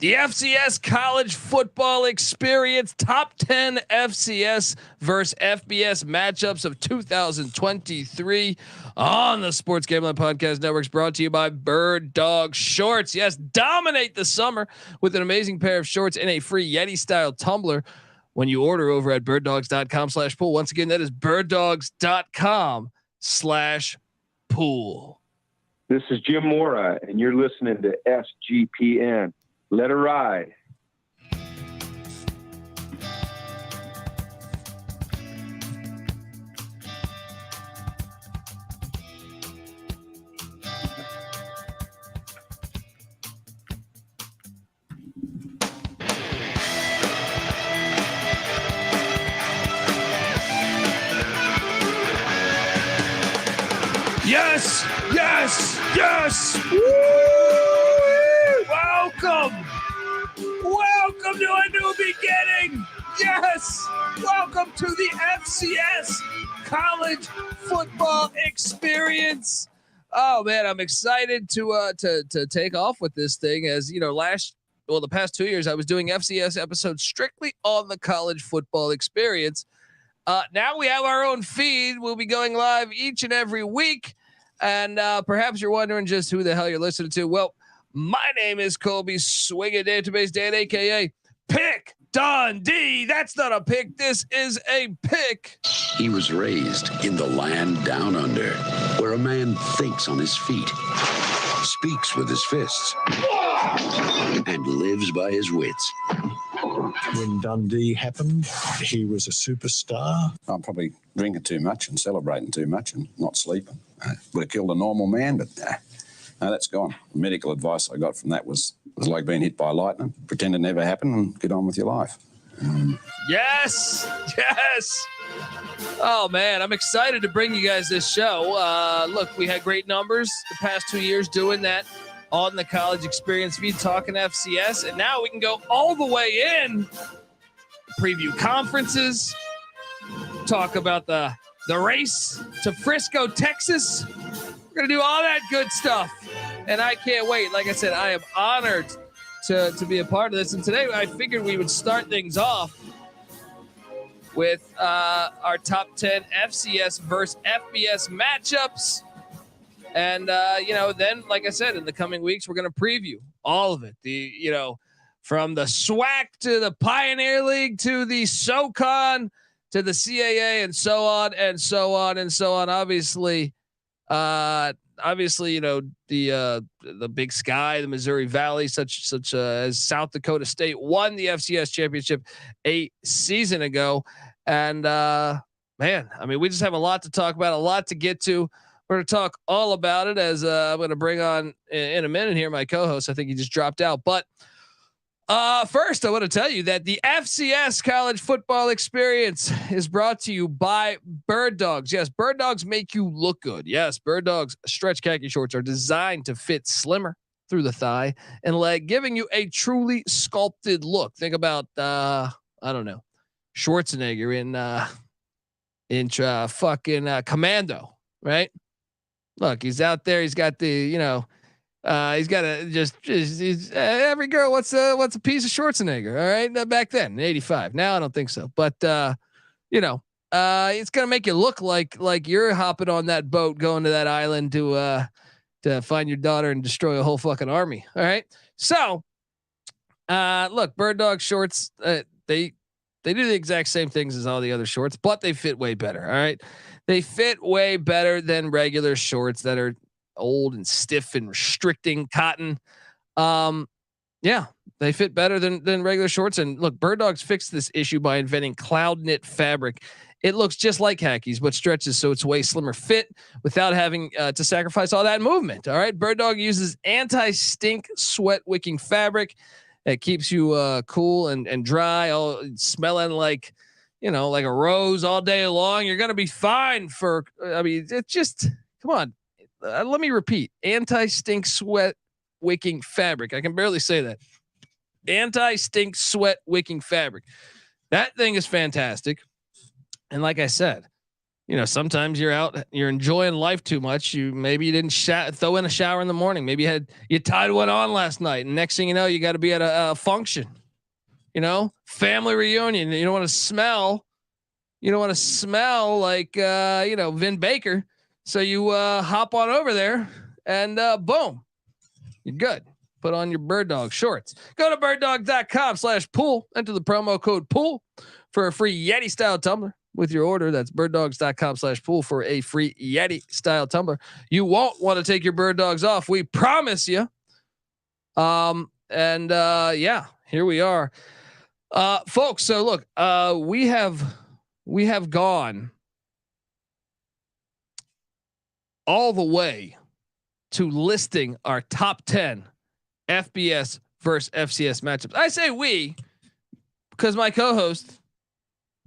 The FCS College Football Experience top 10 FCS versus FBS matchups of 2023 on the Sports Gambling Podcast Network, brought to you by Bird Dog Shorts. Yes, dominate the summer with an amazing pair of shorts and a free Yeti style tumbler when you order over at birddogs.com/pool. Once again, that is birddogs.com/pool. This is Jim Mora, and you're listening to SGPN. Let her ride. Yes, yes, yes. Woo! Welcome to a new beginning. Yes, welcome to the FCS College Football Experience. Oh man, I'm excited to take off with this thing. As you know, the past 2 years I was doing FCS episodes strictly on the College Football Experience. Now we have our own feed. We'll be going live each and every week. And perhaps you're wondering just who the hell you're listening to. Well, my name is Colby Swinging Database Dan, a.k.a. Pick Dundee. That's not a pick. This is a pick. He was raised in the land down under, where a man thinks on his feet, speaks with his fists, and lives by his wits. When Dundee happened, he was a superstar. I'm probably drinking too much and celebrating too much and not sleeping. Would have killed a normal man, but no, that's gone. The medical advice I got from that was like being hit by lightning. Pretend it never happened and get on with your life. Yes. Oh man, I'm excited to bring you guys this show. Look, we had great numbers the past 2 years doing that on the College Experience feed, talking FCS, and now we can go all the way in, preview conferences, talk about the race to Frisco, Texas. We're gonna do all that good stuff, and I can't wait. Like I said, I am honored to be a part of this, and today I figured we would start things off with our top 10 FCS versus FBS matchups. And, then, like I said, in the coming weeks, we're going to preview all of it. From the SWAC to the Pioneer League to the SoCon to the CAA and so on and so on and so on. Obviously, the Big Sky, the Missouri Valley, such as South Dakota State won the FCS championship a season ago. And, we just have a lot to talk about, a lot to get to. We're going to talk all about it as I'm going to bring on in a minute here my co-host. I think he just dropped out. But first, I want to tell you that the FCS College Football Experience is brought to you by Bird Dogs. Yes, Bird Dogs make you look good. Yes, Bird Dogs stretch khaki shorts are designed to fit slimmer through the thigh and leg, giving you a truly sculpted look. Think about, Schwarzenegger in Commando, right? Look, he's out there. He's got he's got every girl. What's a piece of Schwarzenegger? All right. Back then in '85. Now I don't think so, but it's going to make you look like you're hopping on that boat, going to that island to find your daughter and destroy a whole fucking army. All right. So, look, Bird Dog shorts, they do the exact same things as all the other shorts, but they fit way better. All right. They fit way better than regular shorts that are old and stiff and restricting cotton. They fit better than regular shorts. And look, Bird Dogs fixed this issue by inventing cloud knit fabric. It looks just like khakis, but stretches so it's way slimmer fit without having to sacrifice all that movement. All right. Bird Dog uses anti-stink sweat wicking fabric. It keeps you cool and dry, all smelling like a rose all day long. You're going to be fine it's just, come on. Let me repeat, anti-stink sweat wicking fabric. I can barely say that. Anti-stink sweat wicking fabric. That thing is fantastic. And like I said, sometimes you're enjoying life too much. Maybe you didn't throw in a shower in the morning. Maybe you tied one on last night, and next thing you know, you got to be at a function, family reunion. You don't want to smell like, Vin Baker. So you hop on over there and boom, you're good. Put on your Bird Dog shorts. Go to birddog.com/pool. Enter the promo code pool for a free Yeti style tumbler with your order. That's birddogs.com/pool for a free Yeti style tumbler. You won't want to take your Bird Dogs off. We promise you. Yeah, here we are, folks. So look, we have gone all the way to listing our top 10 FBS versus FCS matchups. I say we, because my co-host,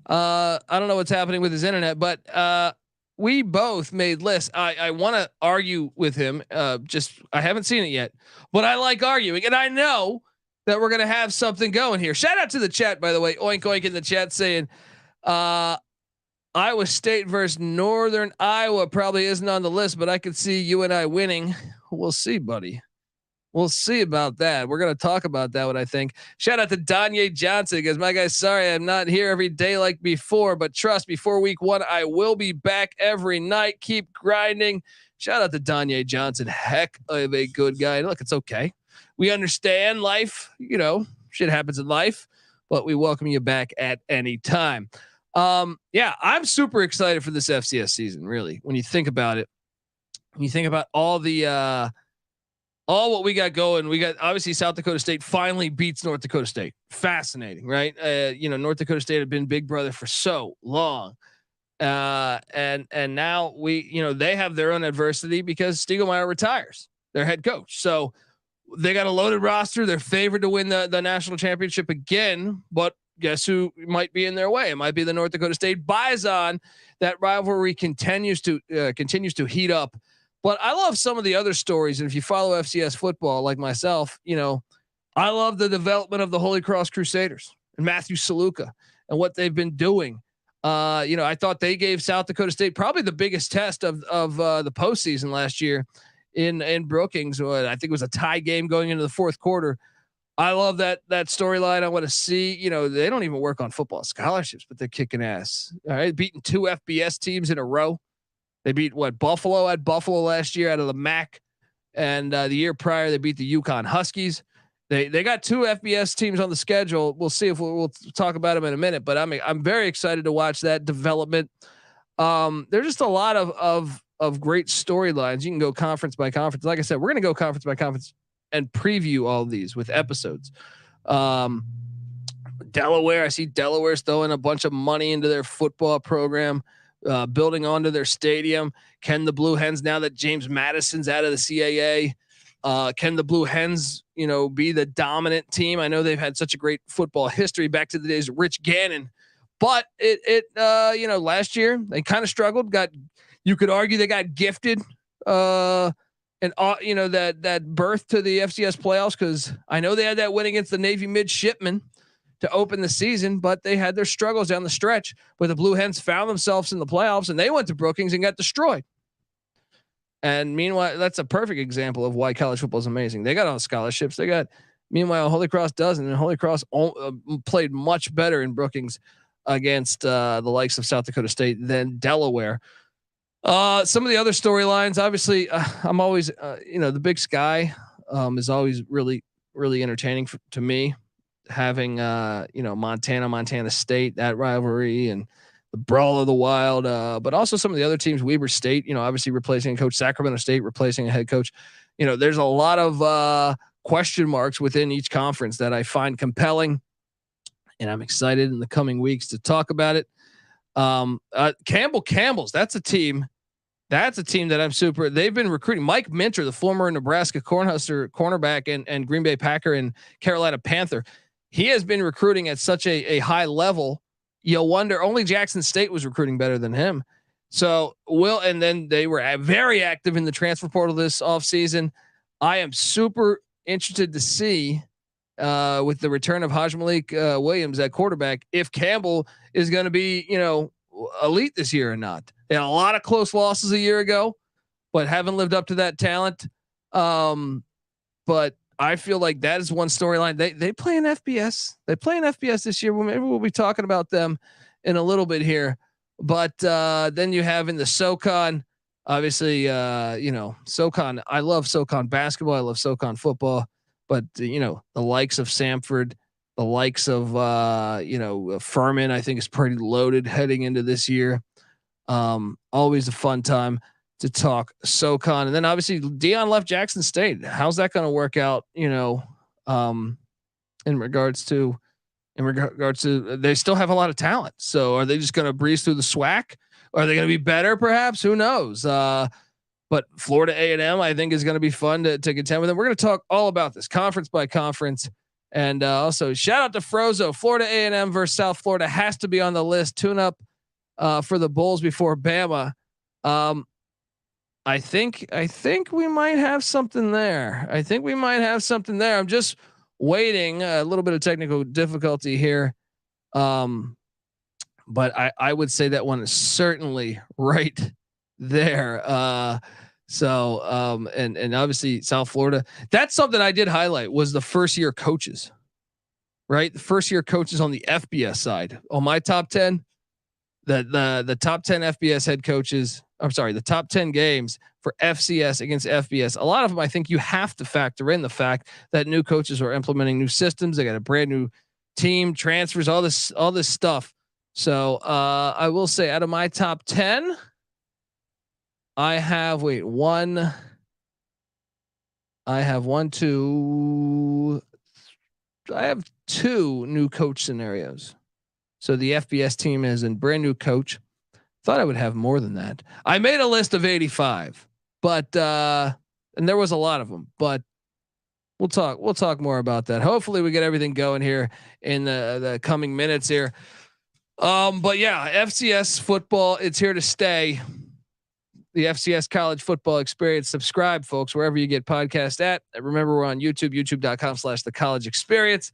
I don't know what's happening with his internet, but we both made lists. I want to argue with him. I haven't seen it yet, but I like arguing, and I know that we're gonna have something going here. Shout out to the chat, by the way. Oink oink in the chat saying, Iowa State versus Northern Iowa probably isn't on the list, but I could see you and I winning. We'll see, buddy. We'll see about that. We're going to talk about that, what I think. Shout out to Danye Johnson because my guy, sorry, I'm not here every day like before, but trust before week 1, I will be back every night. Keep grinding. Shout out to Danye Johnson. Heck of a good guy. Look, it's okay. We understand life, shit happens in life, but we welcome you back at any time. Yeah, I'm super excited for this FCS season. Really, when you think about it, when you think about all what we got going, we got obviously South Dakota State finally beats North Dakota State. Fascinating, right? North Dakota State have been big brother for so long. And now they have their own adversity because Stiegelmeier retires, their head coach. So they got a loaded roster. They're favored to win the national championship again, but guess who might be in their way? It might be the North Dakota State Bison. That rivalry continues to heat up. But I love some of the other stories. And if you follow FCS football like myself, I love the development of the Holy Cross Crusaders and Matthew Saluka and what they've been doing. I thought they gave South Dakota State probably the biggest test of the postseason last year in Brookings. I think it was a tie game going into the fourth quarter. I love that storyline. I want to see, they don't even work on football scholarships, but they're kicking ass. All right. Beating 2 FBS teams in a row. They beat Buffalo at Buffalo last year out of the MAC. And the year prior, they beat the Yukon Huskies. They got 2 FBS teams on the schedule. We'll see if we'll talk about them in a minute, but I'm very excited to watch that development. There's just a lot of great storylines. You can go conference by conference. Like I said, we're going to go conference by conference and preview all these with episodes. Delaware, I see Delaware's throwing a bunch of money into their football program, building onto their stadium. Can the Blue Hens, now that James Madison's out of the CAA, can the Blue Hens, be the dominant team? I know they've had such a great football history back to the days of Rich Gannon, but last year they kind of struggled. You could argue they got gifted, that berth to the FCS playoffs, because I know they had that win against the Navy midshipmen to open the season, but they had their struggles down the stretch where the Blue Hens found themselves in the playoffs and they went to Brookings and got destroyed. And meanwhile, that's a perfect example of why college football is amazing. They got all scholarships. Meanwhile, Holy Cross doesn't, and Holy Cross played much better in Brookings against the likes of South Dakota State than Delaware. Some of the other storylines, obviously, I'm always, the Big Sky is always really, really entertaining to me. Having, Montana State, that rivalry, and the Brawl of the Wild, but also some of the other teams, Weber State, obviously replacing a coach, Sacramento State replacing a head coach. There's a lot of question marks within each conference that I find compelling, and I'm excited in the coming weeks to talk about it. Campbell's, that's a team that I'm super. They've been recruiting Mike Minter, the former Nebraska Cornhusker cornerback and Green Bay Packer and Carolina Panther. He has been recruiting at such a high level. You'll wonder, only Jackson State was recruiting better than him. So and then they were very active in the transfer portal this offseason. I am super interested to see with the return of Haj Malik Williams at quarterback, if Campbell is going to be, elite this year or not. They had a lot of close losses a year ago, but haven't lived up to that talent. But I feel like that is one storyline. They play in FBS. They play in FBS this year. Maybe we'll be talking about them in a little bit here. But then you have in the SoCon, obviously, SoCon. I love SoCon basketball. I love SoCon football. But the likes of Samford, the likes of Furman, I think is pretty loaded heading into this year. Always a fun time to talk SoCon. And then obviously Dion left Jackson State. How's that going to work out? In regards to they still have a lot of talent. So are they just going to breeze through the SWAC? Or are they going to be better? Perhaps, who knows? But Florida A&M, I think, is going to be fun to contend with them. We're going to talk all about this conference by conference. And also shout out to Frozo. Florida A&M versus South Florida has to be on the list. Tune up for the Bulls before Bama. I think we might have something there. I'm just waiting. A little bit of technical difficulty here. But I would say that one is certainly right there. And obviously South Florida, that's something I did highlight was the first year coaches, right? The first year coaches on the FBS side on my top 10, the top 10 FBS head coaches, the top 10 games for FCS against FBS. A lot of them, I think you have to factor in the fact that new coaches are implementing new systems. They got a brand new team, transfers, all this stuff. So I will say out of my top 10, I have two new coach scenarios. So the FBS team is a brand new coach. Thought I would have more than that. I made a list of 85, but and there was a lot of them, but we'll talk more about that. Hopefully we get everything going here in the coming minutes here. But yeah, FCS football, it's here to stay. The FCS College Football Experience. Subscribe, folks, wherever you get podcasts at. Remember, we're on YouTube, youtube.com/the College Experience.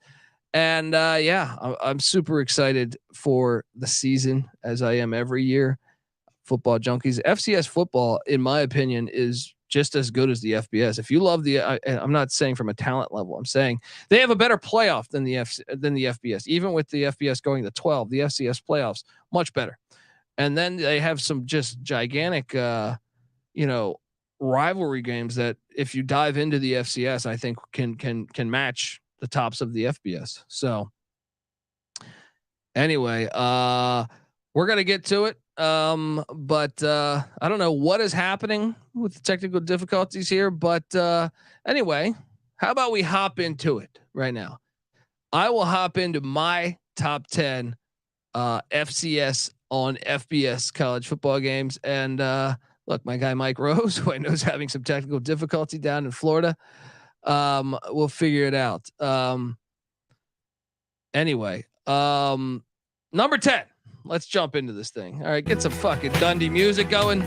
And I'm super excited for the season, as I am every year. Football junkies. FCS football, in my opinion, is just as good as the FBS. If you love I'm not saying from a talent level. I'm saying they have a better playoff than the FBS. Even with the FBS going to 12, the FCS playoffs much better. And then they have some just gigantic, rivalry games that if you dive into the FCS, I think can match the tops of the FBS. So anyway, we're going to get to it. But I don't know what is happening with the technical difficulties here, but anyway, how about we hop into it right now? I will hop into my top 10 FCS on FBS college football games. And look, my guy Mike Rose, who I know is having some technical difficulty down in Florida, we'll figure it out. Anyway, number 10. Let's jump into this thing. All right, get some fucking Dundee music going.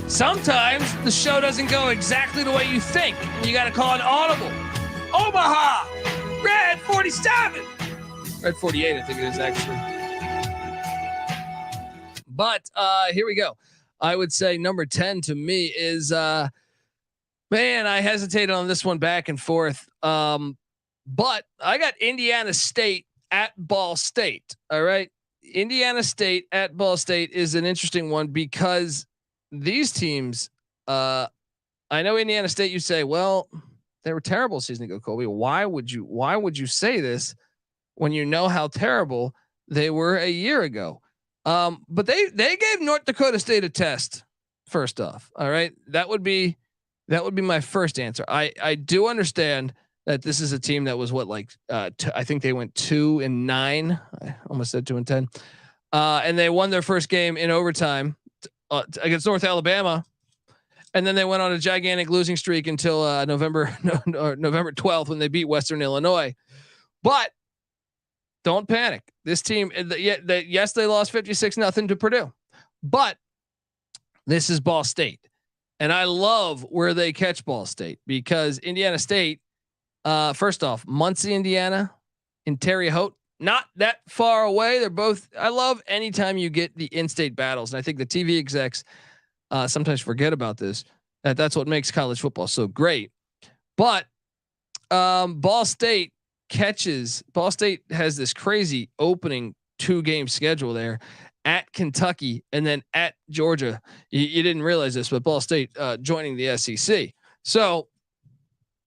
Sometimes the show doesn't go exactly the way you think. You got to call an audible. Omaha, Red 47. Red 48, I think it is actually. But here we go. I would say number 10 to me is, man, I hesitated on this one back and forth. But I got Indiana State at Ball State. All right. Indiana State at Ball State is an interesting one because these teams, I know Indiana State, you say, well, they were terrible season ago, Colby. Why would you say this when you know how terrible they were a year ago? But they gave North Dakota State a test first off. All right. That would be my first answer. I do understand that this is a team that was I think they went 2-9. I almost said 2-10. And they won their first game in overtime against North Alabama. And then they went on a gigantic losing streak until November 12th when they beat Western Illinois. But don't panic. This team, yes, they lost 56-0 to Purdue, but this is Ball State. And I love where they catch Ball State because Indiana State, first off, Muncie, Indiana, in Terre Haute, not that far away. They're both. I love anytime you get the in-state battles, and I think the TV execs sometimes forget about this. That's what makes college football so great. But Ball State has this crazy opening 2-game schedule there at Kentucky and then at Georgia. You didn't realize this, but Ball State joining the SEC. So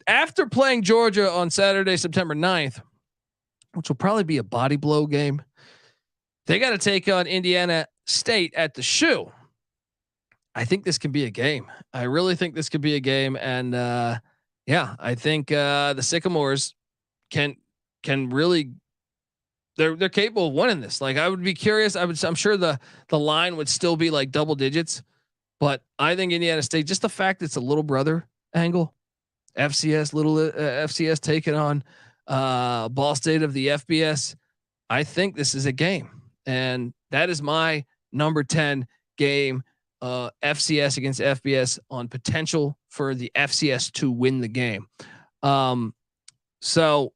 after playing Georgia on Saturday, September 9th, which will probably be a body blow game, they got to take on Indiana State at the Shoe. I think this can be a game. I really think this could be a game. And yeah, I think the Sycamores can really, they're capable of winning this. Like, I would be curious. I'm sure the line would still be like double digits, but I think Indiana State, just the fact it's a little brother angle, FCS taking on Ball State of the FBS. I think this is a game, and that is my number 10 game. FCS against FBS on potential for the FCS to win the game. So,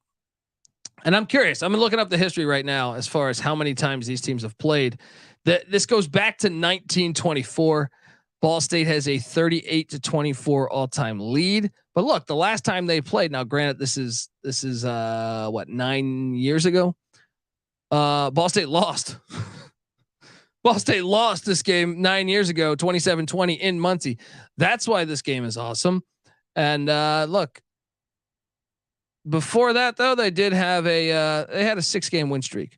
and I'm curious, I'm looking up the history right now as far as how many times these teams have played. This goes back to 1924. Ball State has a 38-24 all-time lead. But look, the last time they played, now granted, this is what, 9 years ago. Ball State lost. Ball State lost this game 9 years ago, 27-20 in Muncie. That's why this game is awesome. And look, before that though, they did have they had a 6-game win streak,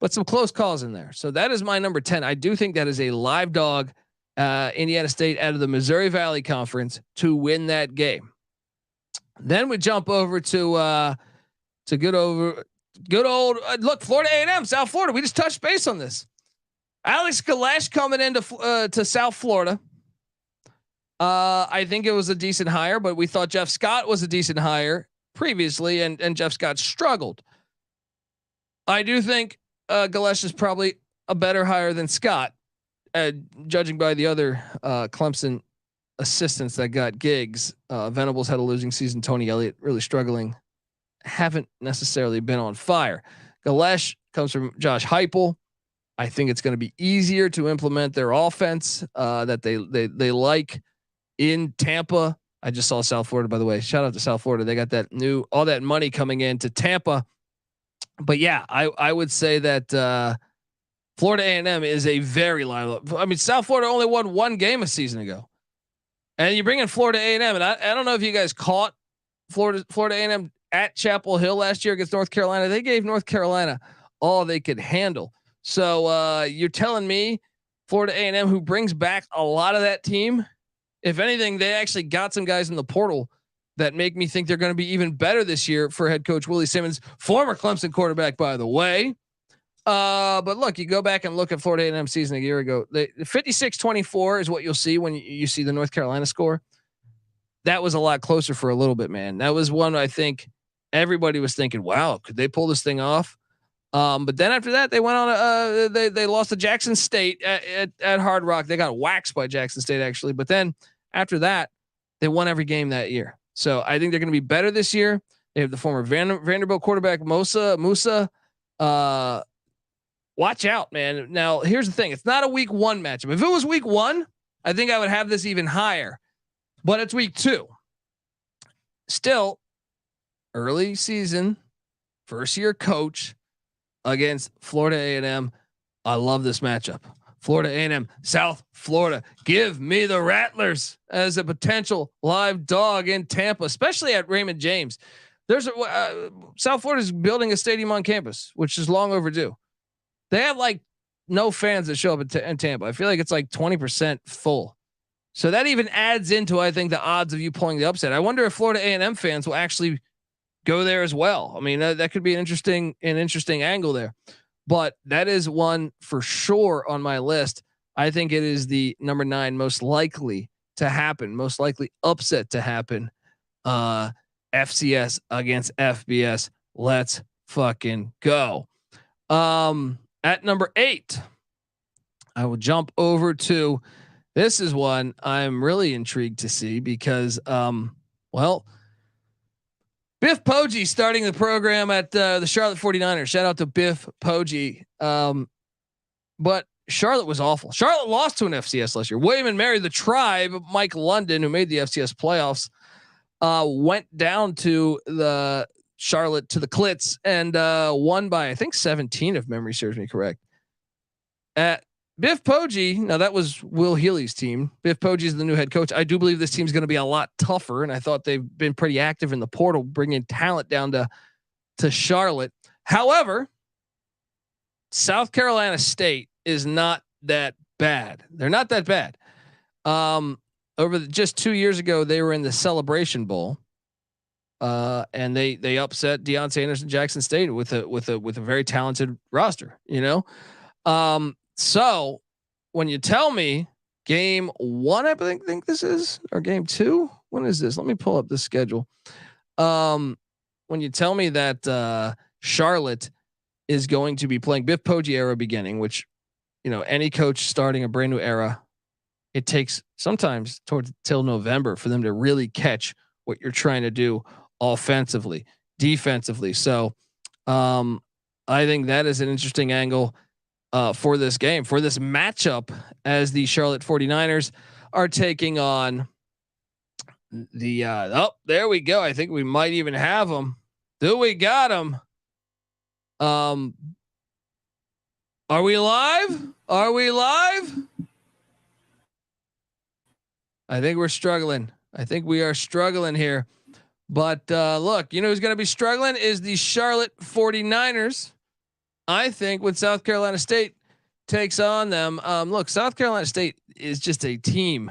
but some close calls in there. So that is my number 10. I do think that is a live dog, Indiana State out of the Missouri Valley Conference to win that game. Then we jump over to good old look, Florida A&M, South Florida. We just touched base on this. Alex Galesh coming into to South Florida. I think it was a decent hire, but we thought Jeff Scott was a decent hire previously, and Jeff Scott struggled. I do think Galesh is probably a better hire than Scott, judging by the other Clemson assistants that got gigs. Venables had a losing season. Tony Elliott really struggling. Haven't necessarily been on fire. Galesh comes from Josh Heupel. I think it's going to be easier to implement their offense that they like in Tampa. I just saw South Florida, by the way. Shout out to South Florida. They got all that money coming into Tampa. But yeah, I would say that Florida A&M is a very live. I mean, South Florida only won 1 game a season ago, and you bring in Florida A&M, and I don't know if you guys caught Florida A&M at Chapel Hill last year against North Carolina. They gave North Carolina all they could handle. So you're telling me Florida A&M, who brings back a lot of that team, if anything, they actually got some guys in the portal that make me think they're going to be even better this year for head coach Willie Simmons, former Clemson quarterback, by the way. But look, you go back and look at Florida A&M season a year ago. The 56-24 is what you'll see when you see the North Carolina score. That was a lot closer for a little bit, man. That was one I think everybody was thinking, wow, could they pull this thing off? But then after that, they went on. They lost to Jackson State at Hard Rock. They got waxed by Jackson State actually. But then after that, they won every game that year. So I think they're going to be better this year. They have the former Vanderbilt quarterback Musa. Watch out, man. Now here's the thing: it's not a week 1 matchup. If it was week 1, I think I would have this even higher. But it's week 2. Still, early season, first year coach against Florida A&M. I love this matchup. Florida A&M, South Florida. Give me the Rattlers as a potential live dog in Tampa, especially at Raymond James. There's South Florida is building a stadium on campus, which is long overdue. They have like no fans that show up in Tampa. I feel like it's like 20% full. So that even adds into, I think, the odds of you pulling the upset. I wonder if Florida A&M fans will actually go there as well. I mean, that could be an interesting angle there, but that is one for sure on my list. I think it is the number 9 most likely to happen, most likely upset to happen. FCS against FBS. Let's fucking go. At number 8, I will jump over to, this is one I'm really intrigued to see because, well, Biff Poggi starting the program at the Charlotte 49ers. Shout out to Biff Poggi. But Charlotte was awful. Charlotte lost to an FCS last year. William and Mary, the Tribe, Mike London, who made the FCS playoffs, went down to the Charlotte to the Clits and won by I think 17 if memory serves me correct. At Biff Poggi, now that was Will Healy's team. Biff Poggi is the new head coach. I do believe this team's going to be a lot tougher, and I thought they've been pretty active in the portal, bringing talent down to Charlotte. However, South Carolina State is not that bad. They're not that bad. Just 2 years ago, they were in the Celebration Bowl, and they upset Deion Sanders and Jackson State with a very talented roster. So when you tell me game 1, I think this is, or game 2, when is this? Let me pull up the schedule. When you tell me that Charlotte is going to be playing Biff Poggi era beginning, which any coach starting a brand new era, it takes sometimes till November for them to really catch what you're trying to do offensively, defensively. So I think that is an interesting angle for this game, for this matchup, as the Charlotte 49ers are taking on the there we go. I think we might even have them. Do we got them? Are we live? Are we live? I think we're struggling. I think we are struggling here. But look, who's going to be struggling is the Charlotte 49ers. I think when South Carolina State takes on them, look, South Carolina State is just a team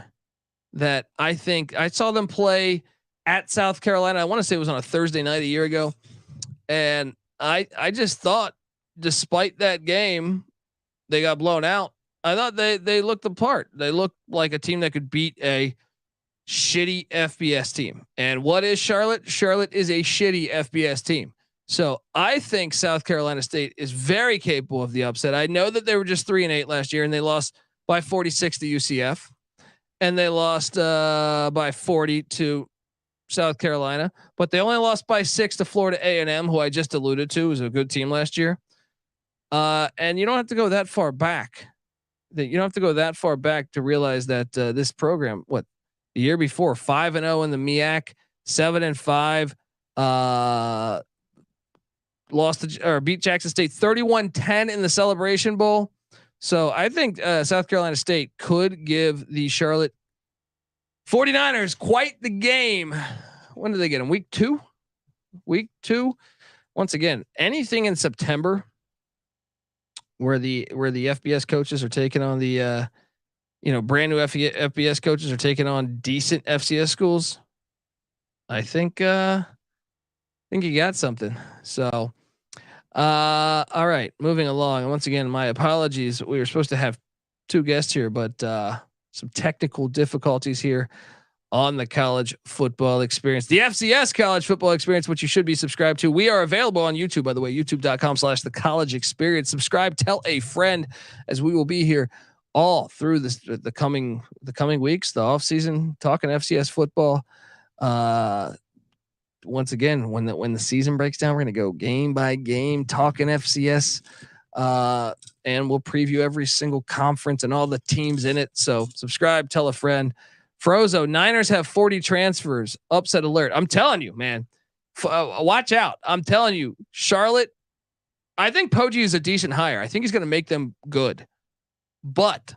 that I think I saw them play at South Carolina. I want to say it was on a Thursday night a year ago. And I just thought, despite that game, they got blown out. I thought they looked the part. They looked like a team that could beat a shitty FBS team. And what is Charlotte? Charlotte is a shitty FBS team. So I think South Carolina State is very capable of the upset. I know that they were just 3-8 last year, and they lost by 46 to UCF, and they lost by 40 to South Carolina, but they only lost by 6 to Florida A&M, who I just alluded to was a good team last year. And you don't have to go that far back. You don't have to go that far back to realize that this program, the year before, 5-0 in the MEAC, 7-5. Beat Jackson State 31-10 in the Celebration Bowl. So I think South Carolina State could give the Charlotte 49ers quite the game. When do they get them? Week 2? Week 2. Once again, anything in September where the FBS coaches are taking on the brand new FBS coaches are taking on decent FCS schools. I think you got something. So all right, moving along. Once again, my apologies. We were supposed to have 2 guests here, but some technical difficulties here on the College Football Experience, the FCS College Football Experience, which you should be subscribed to. We are available on YouTube, by the way, youtube.com/the College Experience. Subscribe, tell a friend, as we will be here all through the coming weeks, the off season, talking FCS football. Once again, when the season breaks down, we're going to go game by game, talking FCS, and we'll preview every single conference and all the teams in it. So subscribe, tell a friend. Frozo, Niners have 40 transfers. Upset alert. I'm telling you, man, watch out. I'm telling you, Charlotte, I think Poggi is a decent hire. I think he's going to make them good, but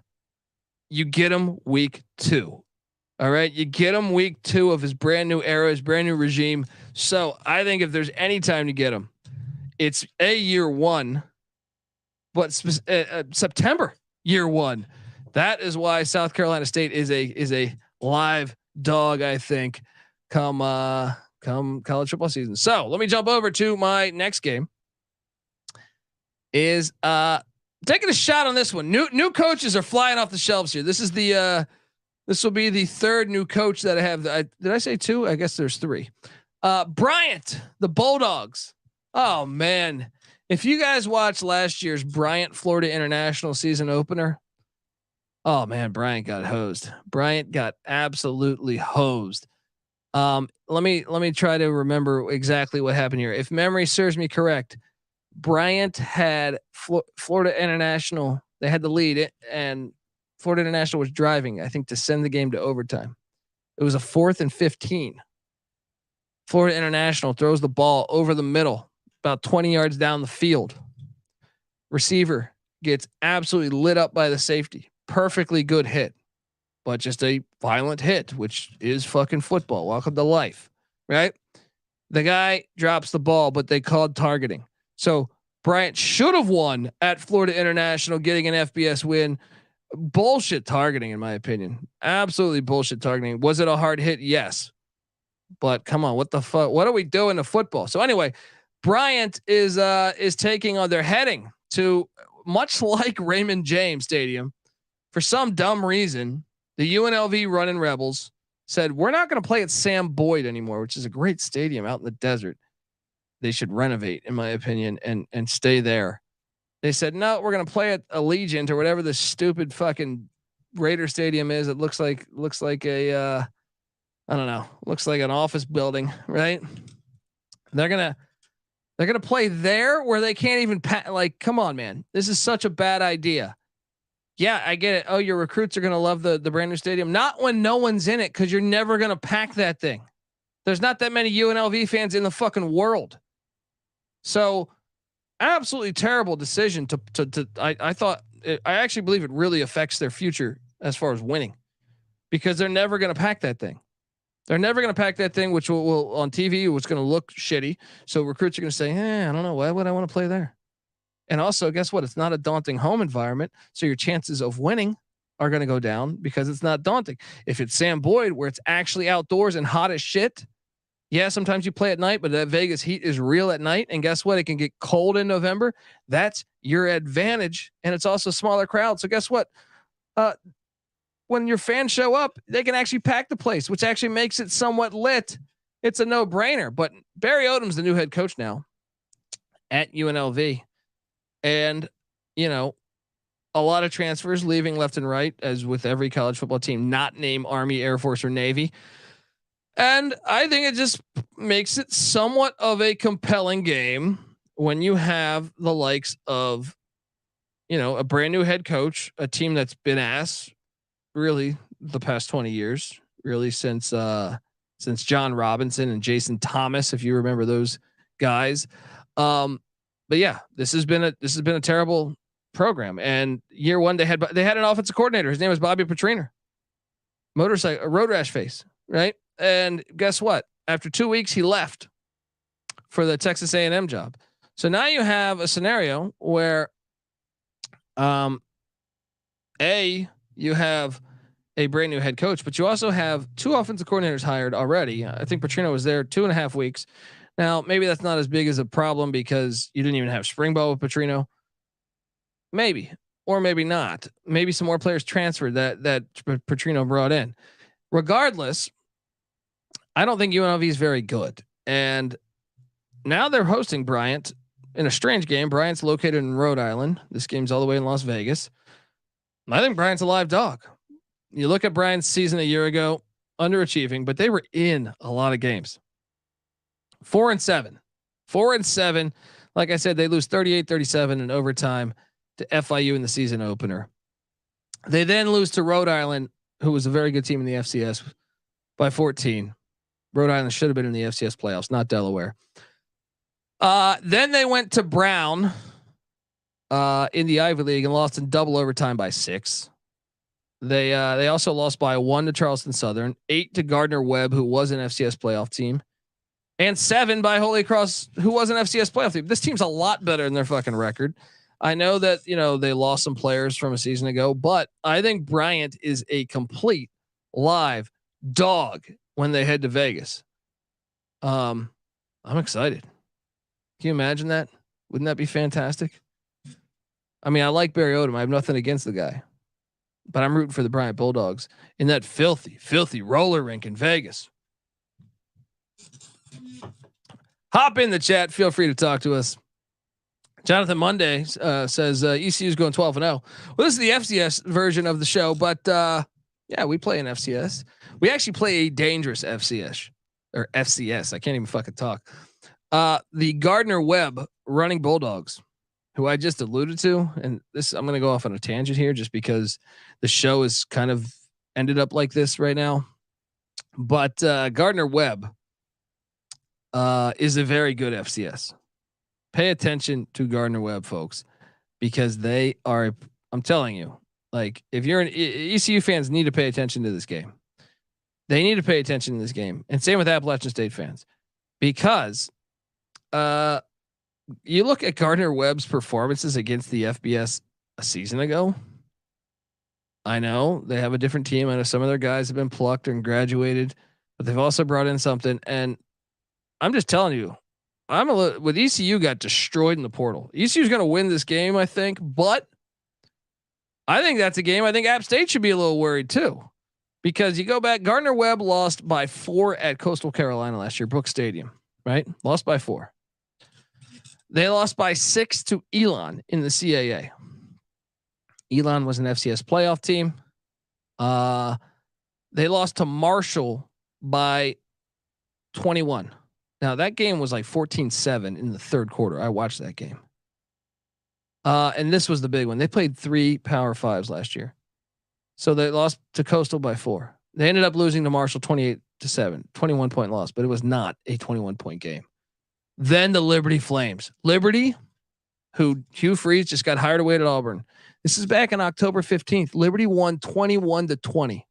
you get him week 2. All right. You get him week 2 of his brand new era, his brand new regime. So I think if there's any time to get him, it's year 1, but September year 1. That is why South Carolina State is a live dog, I think, come college football season. So let me jump over to my next game. Is taking a shot on this one. New coaches are flying off the shelves here. This is this will be the 3rd new coach that I have. Did I say 2? I guess there's 3. Bryant, the Bulldogs. Oh man. If you guys watched last year's Bryant Florida International season opener, oh man, Bryant got hosed. Bryant got absolutely hosed. Let me try to remember exactly what happened here. If memory serves me correct, Bryant had Florida International. They had the lead, and Florida International was driving, I think, to send the game to overtime. It was a 4th and 15. Florida International throws the ball over the middle, about 20 yards down the field. Receiver gets absolutely lit up by the safety. Perfectly good hit, but just a violent hit, which is fucking football. Welcome to life, right? The guy drops the ball, but they called targeting. So Bryant should have won at Florida International, getting an FBS win. Bullshit targeting, in my opinion. Absolutely bullshit targeting. Was it a hard hit? Yes. But come on, what the fuck? What are we doing to football? So anyway, Bryant is taking on. They're heading to, much like Raymond James Stadium, for some dumb reason. The UNLV Running Rebels said, we're not going to play at Sam Boyd anymore, which is a great stadium out in the desert. They should renovate, in my opinion, and stay there. They said, no, we're going to play at Allegiant or whatever this stupid fucking Raider stadium is. It looks like a, I don't know, looks like an office building, right? They're going to play there where they can't even like, come on, man. This is such a bad idea. Yeah, I get it. Oh, your recruits are going to love the brand new stadium. Not when no one's in it, because you're never going to pack that thing. There's not that many UNLV fans in the fucking world. So absolutely terrible decision I thought I actually believe it really affects their future as far as winning, because they're never going to pack that thing. They're never going to pack that thing, which will on TV, it's going to look shitty. So recruits are going to say, I don't know. Why would I want to play there? And also, guess what? It's not a daunting home environment. So your chances of winning are going to go down because it's not daunting. If it's Sam Boyd, where it's actually outdoors and hot as shit. Yeah, sometimes you play at night, but that Vegas heat is real at night. And guess what? It can get cold in November. That's your advantage. And it's also a smaller crowd. So guess what? When your fans show up, they can actually pack the place, which actually makes it somewhat lit. It's a no-brainer. But Barry Odom's the new head coach now at UNLV. And, a lot of transfers leaving left and right, as with every college football team, not named Army, Air Force, or Navy. And I think it just makes it somewhat of a compelling game when you have the likes of, a brand new head coach, a team that's been ass really the past 20 years, really since John Robinson and Jason Thomas, if you remember those guys. But yeah, this has been a terrible program. And year one, they had an offensive coordinator. His name was Bobby Petrina, road rash face, right? And guess what? After 2 weeks, he left for the Texas A&M job. So now you have a scenario where, you have a brand new head coach, but you also have 2 offensive coordinators hired already. I think Petrino was there 2.5 weeks. Now, maybe that's not as big as a problem because you didn't even have spring ball with Petrino. Maybe, or maybe not. Maybe some more players transferred that Petrino brought in. Regardless, I don't think UNLV is very good. And now they're hosting Bryant in a strange game. Bryant's located in Rhode Island. This game's all the way in Las Vegas. I think Bryant's a live dog. You look at Bryant's season a year ago, underachieving, but they were in a lot of games. 4-7. Like I said, they lose 38-37 in overtime to FIU in the season opener. They then lose to Rhode Island, who was a very good team in the FCS, by 14. Rhode Island should have been in the FCS playoffs, not Delaware. Then they went to Brown in the Ivy League and lost in double overtime by 6. They also lost by 1 to Charleston Southern, 8 to Gardner Webb, who was an FCS playoff team, and 7 by Holy Cross, who was an FCS playoff team. This team's a lot better than their fucking record. I know that, they lost some players from a season ago, but I think Bryant is a complete live dog when they head to Vegas. I'm excited. Can you imagine that? Wouldn't that be fantastic? I mean, I like Barry Odom. I have nothing against the guy, but I'm rooting for the Bryant Bulldogs in that filthy roller rink in Vegas. Hop in the chat. Feel free to talk to us. Jonathan Monday says ECU is going 12-0. Well, this is the FCS version of the show, but yeah, we play an FCS. We actually play a dangerous FCS. or FCS. I can't even fucking talk. The Gardner-Webb running Bulldogs, who I just alluded to, and this I'm going to go off on a tangent here just because the show is kind of ended up like this right now. But Gardner-Webb is a very good FCS. Pay attention to Gardner-Webb, folks, because they are. I'm telling you, like if you're an ECU fans, need to pay attention to this game. They need to pay attention to this game, and same with Appalachian State fans, because you look at Gardner-Webb's performances against the FBS a season ago. I know they have a different team. I know some of their guys have been plucked and graduated, but they've also brought in something. And I'm just telling you, with ECU got destroyed in the portal. ECU is going to win this game, I think, but I think that's a game. I think App State should be a little worried too, because you go back, Gardner-Webb lost by 4 at Coastal Carolina last year, Brooks Stadium, right? Lost by 4. They lost by 6 to Elon in the CAA. Elon was an FCS playoff team. They lost to Marshall by 21. Now that game was like 14-7 in the third quarter. I watched that game. And this was the big one. They played 3 Power 5s last year. So they lost to Coastal by 4. They ended up losing to Marshall 28-7, 21-point loss, but it was not a 21-point game. Then the Liberty Flames. Liberty, who Hugh Freeze just got hired away at Auburn. This is back on October 15th. Liberty won 21-20.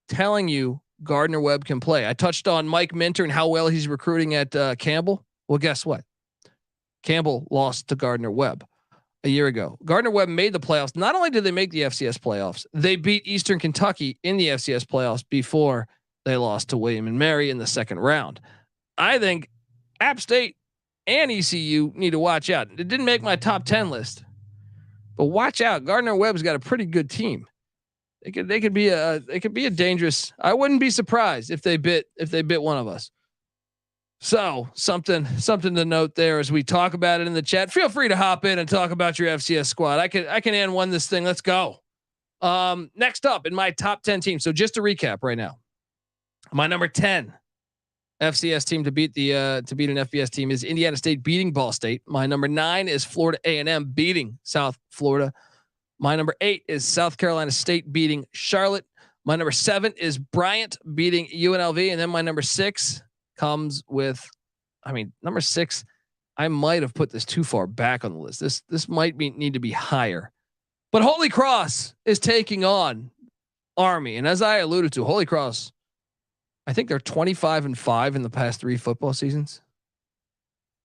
Telling you Gardner-Webb can play. I touched on Mike Minter and how well he's recruiting at Campbell. Well, guess what? Campbell lost to Gardner-Webb a year ago. Gardner-Webb made the playoffs. Not only did they make the FCS playoffs, they beat Eastern Kentucky in the FCS playoffs before they lost to William and Mary in the second round. I think App State and ECU need to watch out. It didn't make my top 10 list, but watch out. Gardner-Webb's got a pretty good team. They could be a dangerous. I wouldn't be surprised if they bit one of us. So something to note there as we talk about it in the chat. Feel free to hop in and talk about your FCS squad. I can end one this thing. Let's go. Next up in my top 10 teams. So just to recap right now, my number 10 FCS team to beat an FBS team is Indiana State beating Ball State. My number 9 is Florida A&M beating South Florida. My number 8 is South Carolina State beating Charlotte. My number 7 is Bryant beating UNLV. And then my number 6 comes with, number 6, I might have put this too far back on the list. This might need to be higher, but Holy Cross is taking on Army. And as I alluded to, Holy Cross, I think they're 25-5 in the past 3 football seasons.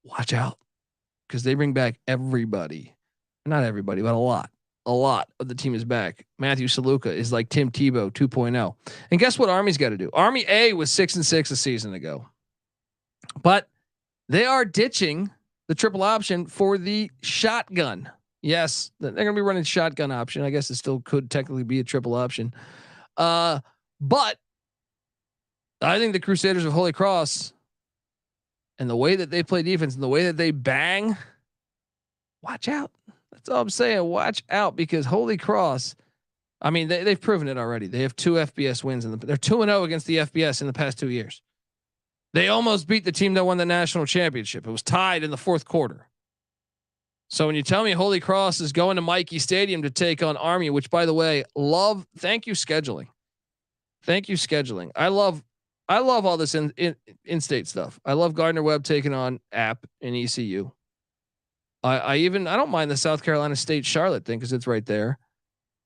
Watch out, because they bring back everybody. Not everybody, but a lot. A lot of the team is back. Matthew Saluka is like Tim Tebow 2.0. And guess what Army's got to do? Army A was 6-6 a season ago, but they are ditching the triple option for the shotgun. Yes, they're going to be running shotgun option. I guess it still could technically be a triple option. But I think the Crusaders of Holy Cross and the way that they play defense and the way that they bang, watch out. That's all I'm saying. Watch out, because Holy Cross, they've proven it already. They have 2 FBS wins they're 2-0 against the FBS in the past 2 years. They almost beat the team that won the national championship. It was tied in the 4th quarter. So when you tell me Holy Cross is going to Mikey Stadium to take on Army, which by the way, thank you scheduling. Thank you scheduling. I love all this in-state stuff. I love Gardner-Webb taking on App and ECU. I don't mind the South Carolina State Charlotte thing because it's right there.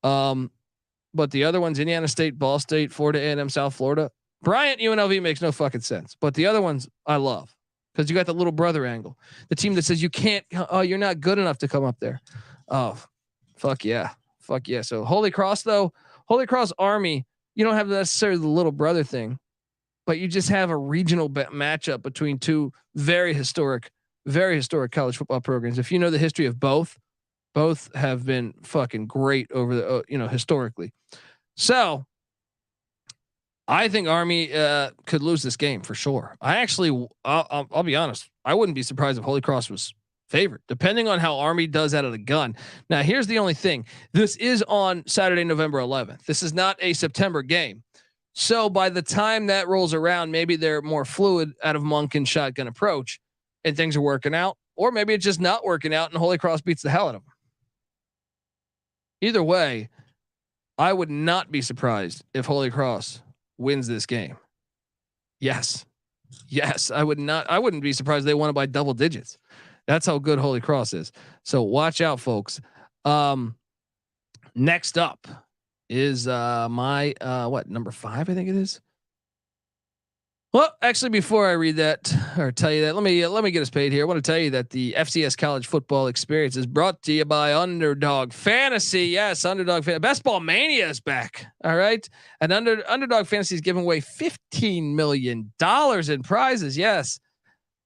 But the other ones, Indiana State, Ball State, Florida A&M, South Florida, Bryant, UNLV makes no fucking sense. But the other ones I love because you got the little brother angle, the team that says you can't, you're not good enough to come up there. Oh, fuck yeah. So Holy Cross Army, you don't have necessarily the little brother thing, but you just have a regional matchup between 2 very historic college football programs. If you know the history of both have been fucking great over the, historically. So I think Army could lose this game for sure. I'll be honest. I wouldn't be surprised if Holy Cross was favored, depending on how Army does out of the gun. Now, here's the only thing. This is on Saturday, November 11th. This is not a September game. So by the time that rolls around, maybe they're more fluid out of Monk and shotgun approach and things are working out, or maybe it's just not working out and Holy Cross beats the hell out of them. Either way, I would not be surprised if Holy Cross wins this game. Yes, I would not. I wouldn't be surprised if they won it by double digits. That's how good Holy Cross is. So watch out, folks. Next up is my number 5, I think it is. Well, actually, before I read that or tell you that, let me get us paid here. I want to tell you that the FCS College Football Experience is brought to you by Underdog Fantasy. Yes, Underdog Fantasy. Best Ball Mania is back. All right, and Underdog Fantasy is giving away $15 million in prizes. Yes.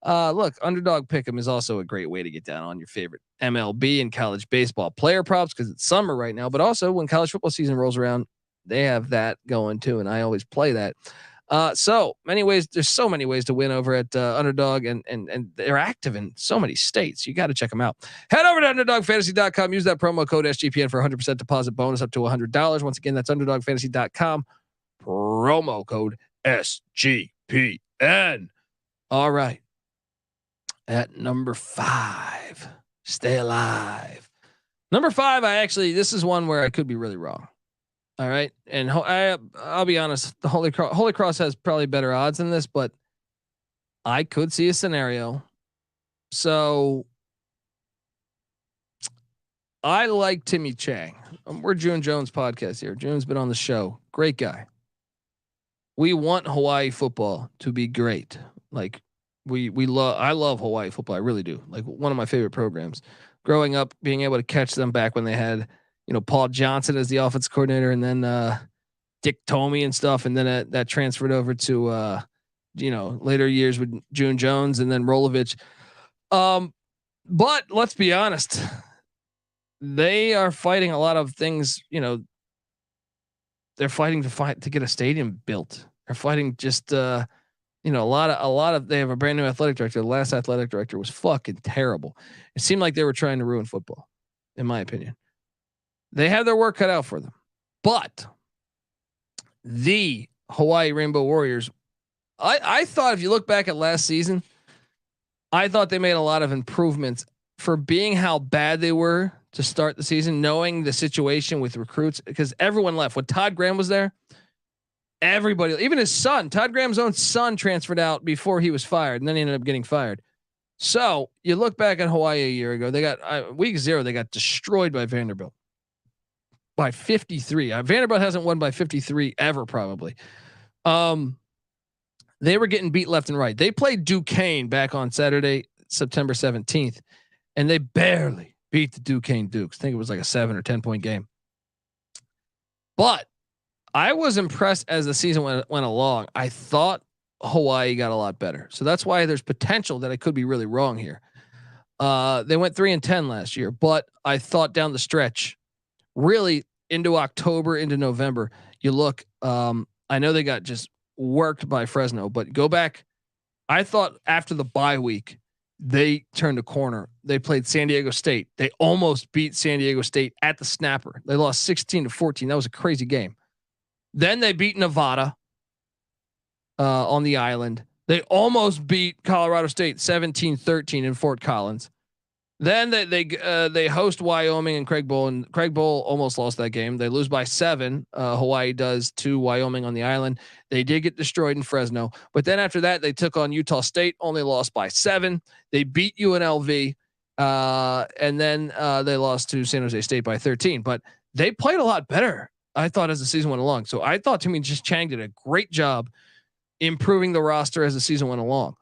Look, Underdog Pick'em is also a great way to get down on your favorite MLB and college baseball player props because it's summer right now. But also, when college football season rolls around, they have that going too, and I always play that. So many ways. There's so many ways to win over at Underdog, and they're active in so many states. You got to check them out. Head over to UnderdogFantasy.com. Use that promo code SGPN for 100% deposit bonus up to $100. Once again, that's UnderdogFantasy.com. Promo code SGPN. All right. At number 5, stay alive. Number 5, this is one where I could be really wrong. All right. And I'll be honest, the Holy Cross has probably better odds than this, but I could see a scenario. So I like Timmy Chang. We're June Jones podcast here. June's been on the show. Great guy. We want Hawaii football to be great. Like I love Hawaii football. I really do. Like one of my favorite programs. Growing up, being able to catch them back when they had, Paul Johnson as the offensive coordinator, and then Dick Tomey and stuff, and then that transferred over to later years with June Jones and then Rolovich. But let's be honest, they are fighting a lot of things. They're fighting to get a stadium built. They're fighting just a lot of. They have a brand new athletic director. The last athletic director was fucking terrible. It seemed like they were trying to ruin football, in my opinion. They have their work cut out for them, but the Hawaii Rainbow Warriors, I thought if you look back at last season, I thought they made a lot of improvements for being how bad they were to start the season, knowing the situation with recruits, because everyone left. When Todd Graham was there, everybody, even his son, Todd Graham's own son, transferred out before he was fired, and then he ended up getting fired. So you look back at Hawaii a year ago, they got week 0, they got destroyed by Vanderbilt. By 53. Vanderbilt hasn't won by 53 ever, probably. They were getting beat left and right. They played Duquesne back on Saturday, September 17th, and they barely beat the Duquesne Dukes. I think it was like a 7 or 10 point game. But I was impressed as the season went along. I thought Hawaii got a lot better. So that's why there's potential that I could be really wrong here. They went 3-10 last year, but I thought down the stretch, really into October, into November, you look, I know they got just worked by Fresno, but go back. I thought after the bye week, they turned a corner. They played San Diego State. They almost beat San Diego State at the snapper. They lost 16-14. That was a crazy game. Then they beat Nevada on the island. They almost beat Colorado State 17-13 in Fort Collins. Then they host Wyoming and Craig Bowl, and Craig Bowl almost lost that game. They lose by 7. Hawaii does to Wyoming on the island. They did get destroyed in Fresno, but then after that they took on Utah State, only lost by 7. They beat UNLV, and then they lost to San Jose State by 13. But they played a lot better, I thought, as the season went along. So I thought Timmy Chang did a great job improving the roster as the season went along.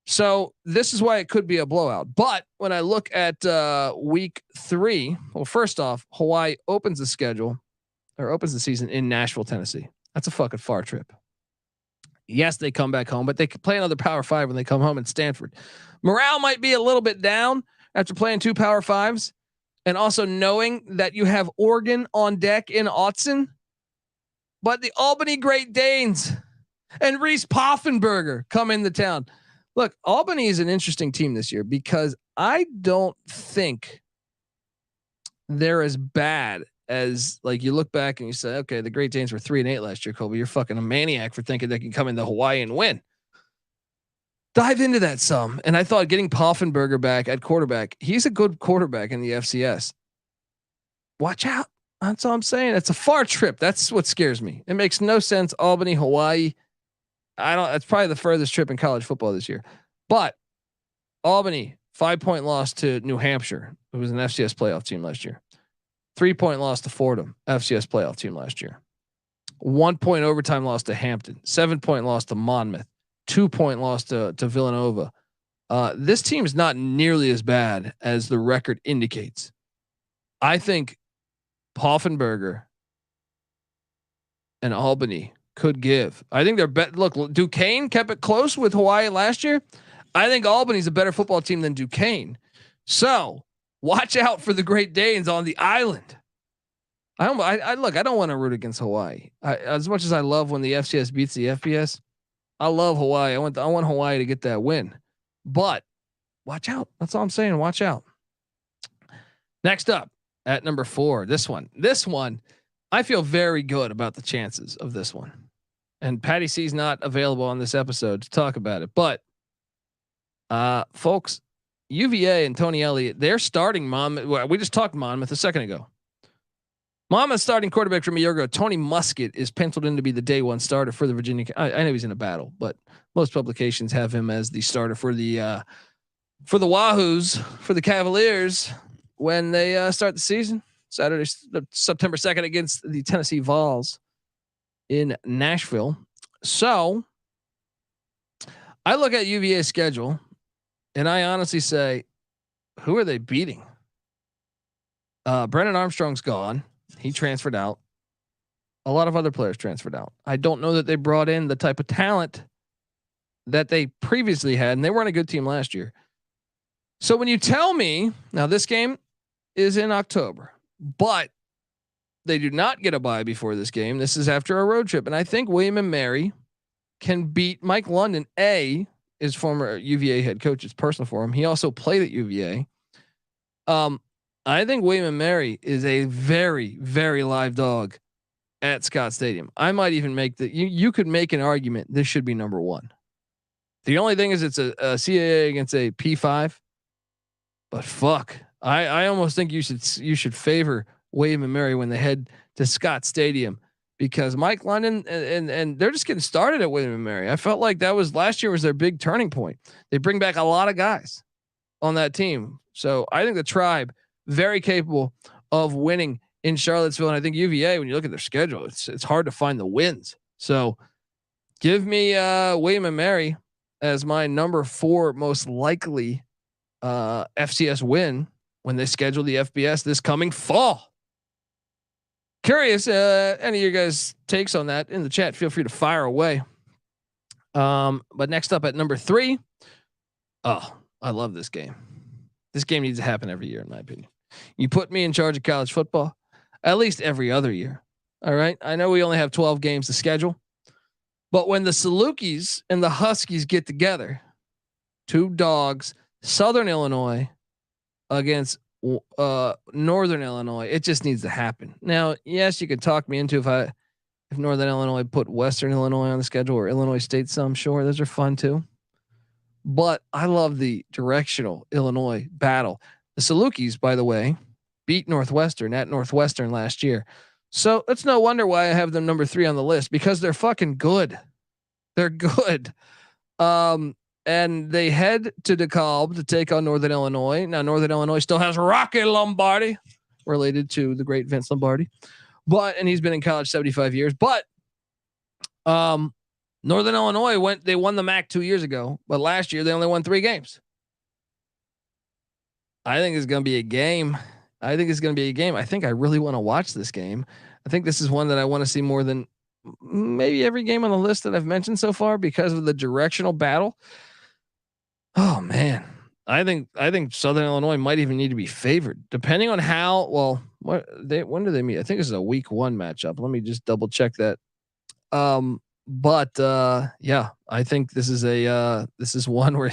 So this is why it could be a blowout. But when I look at week 3, well, first off, Hawaii opens the season in Nashville, Tennessee. That's a fucking far trip. Yes, they come back home, but they could play another Power 5 when they come home in Stanford. Morale might be a little bit down after playing 2 Power 5s, and also knowing that you have Oregon on deck in Autzen, but the Albany Great Danes and Reese Poffenberger come into town. Look, Albany is an interesting team this year because I don't think they're as bad as like you look back and you say, okay, the Great Danes were 3-8 last year, Colby. You're fucking a maniac for thinking they can come into Hawaii and win. Dive into that some. And I thought getting Poffenberger back at quarterback, he's a good quarterback in the FCS. Watch out. That's all I'm saying. It's a far trip. That's what scares me. It makes no sense. Albany, Hawaii. It's probably the furthest trip in college football this year. But Albany, 5-point loss to New Hampshire, who was an FCS playoff team last year. 3-point loss to Fordham, FCS playoff team last year. 1-point overtime loss to Hampton. 7-point loss to Monmouth. 2-point loss to Villanova. This team is not nearly as bad as the record indicates. I think Poffenberger and Albany could give. I think they're better. Look, Duquesne kept it close with Hawaii last year. I think Albany's a better football team than Duquesne. So watch out for the Great Danes on the island. I don't want to root against Hawaii. As much as I love when the FCS beats the FBS, I love Hawaii. I want Hawaii to get that win, but watch out. That's all I'm saying. Watch out. Next up at number 4, this one, I feel very good about the chances of this one. And Patty C's not available on this episode to talk about it, but folks, UVA and Tony Elliott, they're starting Monmouth. We just talked Monmouth a second ago. Monmouth starting quarterback from a year ago, Tony Muskett, is penciled in to be the day one starter for the Virginia. I know he's in a battle, but most publications have him as the starter for the Wahoos, for the Cavaliers when they start the season. Saturday, September 2nd against the Tennessee Vols in Nashville. So I look at UVA's schedule and I honestly say, who are they beating? Brennan Armstrong's gone. He transferred out. A lot of other players transferred out. I don't know that they brought in the type of talent that they previously had, and they weren't a good team last year. So when you tell me now this game is in October, but they do not get a bye before this game. This is after a road trip. And I think William and Mary can beat Mike London. Is former UVA head coach. It's personal for him. He also played at UVA. I think William and Mary is a very, very live dog at Scott Stadium. I might even make you could make an argument this should be number 1. The only thing is it's a CAA against a P5, but fuck, I almost think you should favor William and Mary when they head to Scott Stadium, because Mike London and they're just getting started at William and Mary. I felt like that was last year was their big turning point. They bring back a lot of guys on that team. So I think the Tribe very capable of winning in Charlottesville. And I think UVA, when you look at their schedule, it's hard to find the wins. So give me William and Mary as my number 4 most likely FCS win when they schedule the FBS this coming fall. Curious, any of your guys' takes on that in the chat, feel free to fire away. But next up at number 3, I love this game. This game needs to happen every year, in my opinion. You put me in charge of college football, at least every other year. All right. I know we only have 12 games to schedule, but when the Salukis and the Huskies get together, 2 dogs, Southern Illinois against Northern Illinois, it just needs to happen. Now, yes, you could talk me into if Northern Illinois put Western Illinois on the schedule or Illinois State, some sure those are fun too. But I love the directional Illinois battle. The Salukis, by the way, beat Northwestern at Northwestern last year. So it's no wonder why I have them number 3 on the list, because they're fucking good. They're good. And they head to DeKalb to take on Northern Illinois. Now, Northern Illinois still has Rocky Lombardi, related to the great Vince Lombardi, and he's been in college 75 years, but, Northern Illinois they won the MAC 2 years ago, but last year they only won 3 games. I think it's going to be a game. I think I really want to watch this game. I think this is one that I want to see more than maybe every game on the list that I've mentioned so far because of the directional battle. Oh man. I think Southern Illinois might even need to be favored depending on how, when do they meet? I think this is a week 1 matchup. Let me just double check that. Yeah, I think this is one where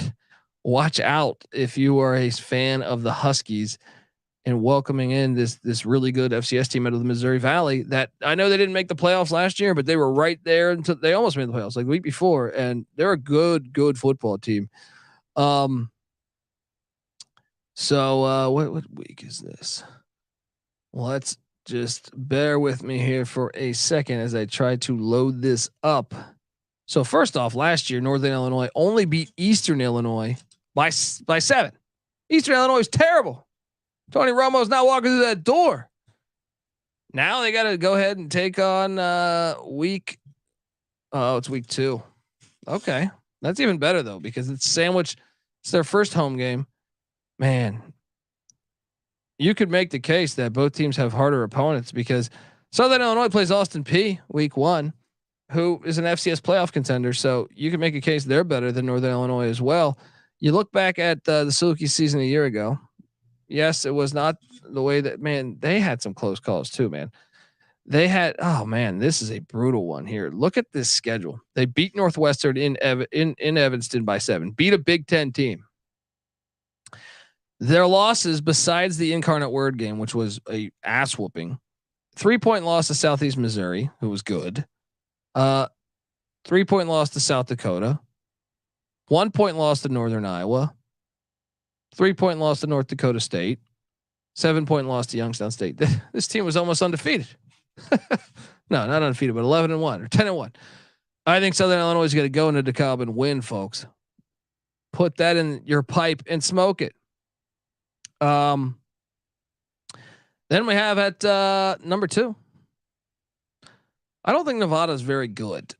watch out if you are a fan of the Huskies and welcoming in this really good FCS team out of the Missouri Valley that I know they didn't make the playoffs last year, but they were right there until they almost made the playoffs like the week before, and they're a good football team. So what week is this? Let's just bear with me here for a second as I try to load this up. So first off, last year Northern Illinois only beat Eastern Illinois by 7. Eastern Illinois is terrible. Tony Romo's not walking through that door. Now they got to go ahead and take on week. Oh, it's week 2. Okay, that's even better though because it's sandwiched. It's their first home game. Man, you could make the case that both teams have harder opponents because Southern Illinois plays Austin Peay week 1, who is an FCS playoff contender. So you can make a case they're better than Northern Illinois as well. You look back at the Saluki season a year ago. Yes, it was not the way that, man, they had some close calls too, man. They had, oh man, this is a brutal one here. Look at this schedule. They beat Northwestern in Evanston by 7, beat a Big Ten team. Their losses, besides the Incarnate Word game, which was a ass whooping, 3-point loss to Southeast Missouri, who was good. 3-point loss to South Dakota. 1-point loss to Northern Iowa. 3-point loss to North Dakota State. 7-point loss to Youngstown State. This team was almost undefeated. No, not undefeated, but 11-1 or 10-1. I think Southern Illinois is going to go into DeKalb and win, folks. Put that in your pipe and smoke it. Then we have at number 2. I don't think Nevada is very good.